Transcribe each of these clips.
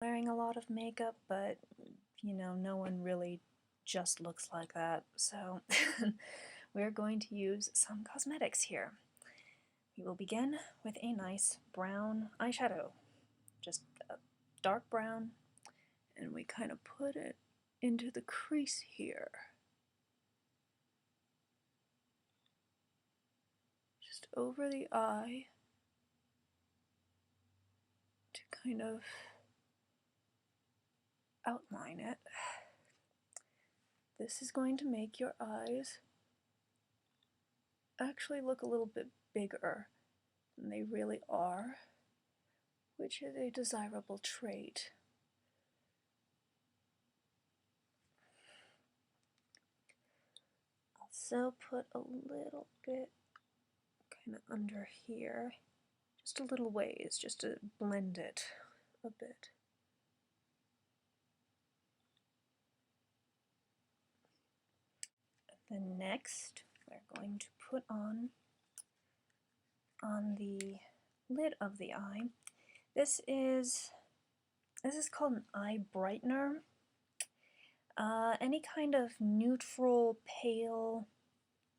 wearing a lot of makeup, but you know, no one really just looks like that, so we're going to use some cosmetics here. We will begin with a nice brown eyeshadow, just a dark brown, and we kind of put it into the crease here. Just over the eye to kind of outline it. This is going to make your eyes actually look a little bit bigger than they really are, which is a desirable trait. Also put a little bit kind of under here, just a little ways, just to blend it a bit. Then next, we're going to put on the lid of the eye. This is called an eye brightener. Any kind of neutral, pale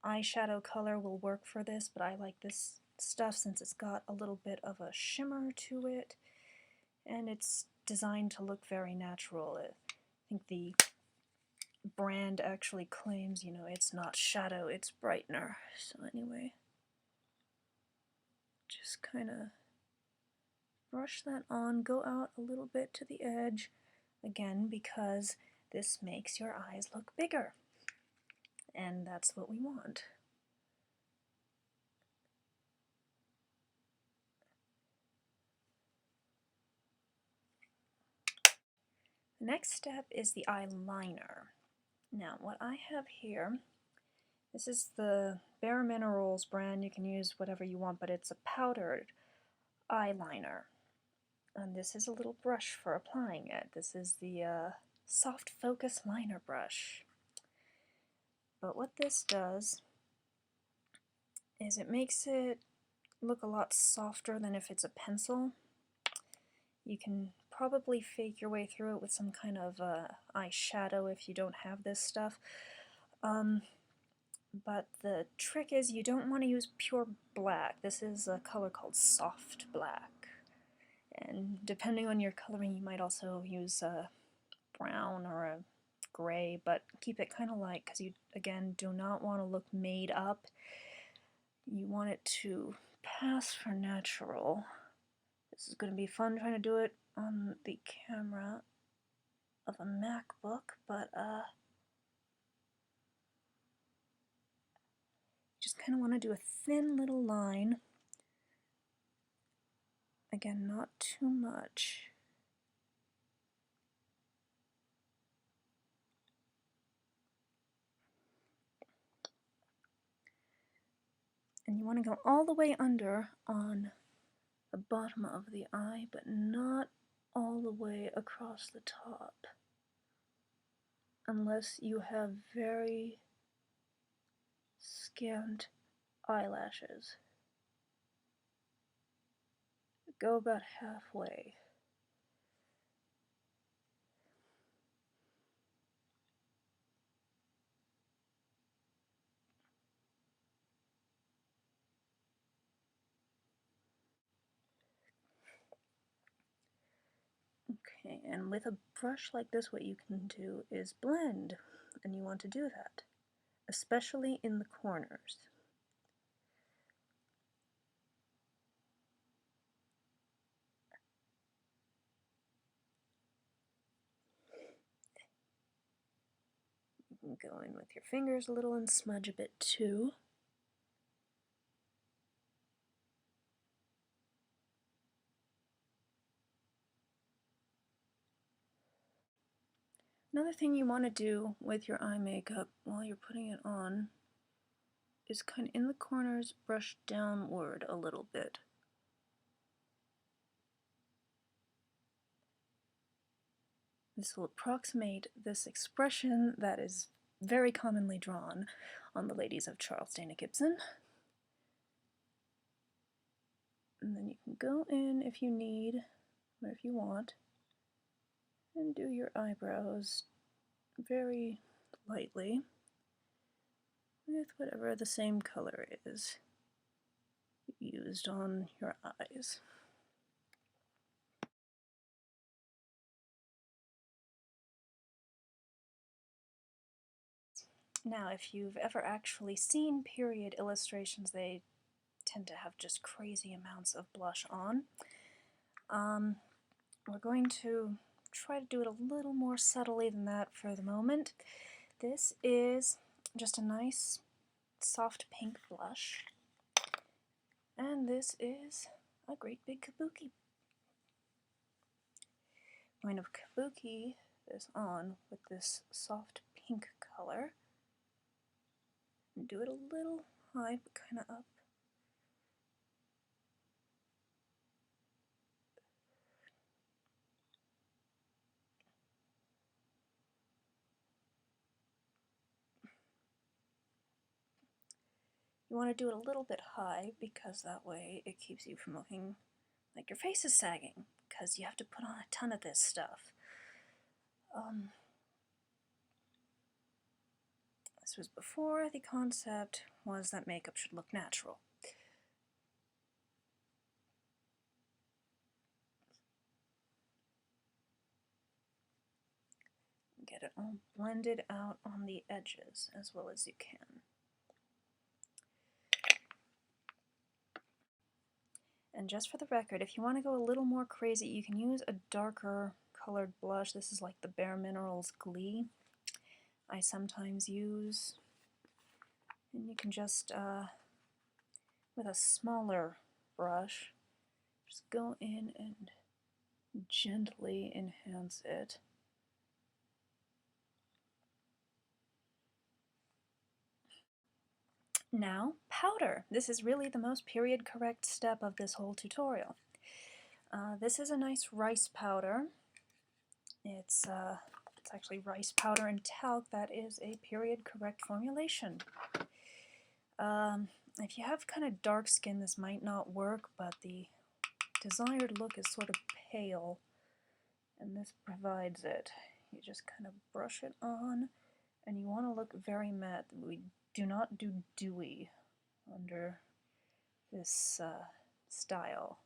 eyeshadow color will work for this, but I like this stuff since it's got a little bit of a shimmer to it, and it's designed to look very natural. I think the brand actually claims, you know, it's not shadow, it's brightener. So anyway, just kind of brush that on, go out a little bit to the edge, again, because this makes your eyes look bigger, and that's what we want. The next step is the eyeliner. Now, what I have here, this is the Bare Minerals brand. You can use whatever you want, but it's a powdered eyeliner. And this is a little brush for applying it. This is the Soft Focus Liner Brush. But what this does is it makes it look a lot softer than if it's a pencil. You can probably fake your way through it with some kind of eyeshadow if you don't have this stuff. But the trick is you don't want to use pure black. This is a color called soft black. And depending on your coloring, you might also use a brown or a gray, but keep it kind of light because you, again, do not want to look made up. You want it to pass for natural. This is going to be fun trying to do it on the camera of a MacBook, but just kind of want to do a thin little line. Again, not too much. And you want to go all the way under on the bottom of the eye, but not all the way across the top, unless you have very scant eyelashes. Go about halfway. Okay, and with a brush like this, what you can do is blend, and you want to do that, especially in the corners. You can go in with your fingers a little and smudge a bit too. Another thing you want to do with your eye makeup while you're putting it on is kind of in the corners brush downward a little bit. This will approximate this expression that is very commonly drawn on the ladies of Charles Dana Gibson. And then you can go in if you need, or if you want, and do your eyebrows very lightly with whatever the same color is used on your eyes. Now, if you've ever actually seen period illustrations, they tend to have just crazy amounts of blush on. We're going to try to do it a little more subtly than that for the moment. This is just a nice soft pink blush, and this is a great big kabuki. I'm going to kabuki this on with this soft pink color and do it a little high but kind of up. You want to do it a little bit high because that way it keeps you from looking like your face is sagging, because you have to put on a ton of this stuff. This was before the concept was that makeup should look natural. Get it all blended out on the edges as well as you can. And just for the record, if you want to go a little more crazy, you can use a darker colored blush. This is like the Bare Minerals Glee I sometimes use. And you can just, with a smaller brush, just go in and gently enhance it. Now, powder. This is really the most period correct step of this whole tutorial. This is a nice rice powder. It's actually rice powder and talc. That is a period correct formulation. If you have kind of dark skin, this might not work, but the desired look is sort of pale, and this provides it. You just kind of brush it on, and you want to look very matte. We do not do dewy under this style.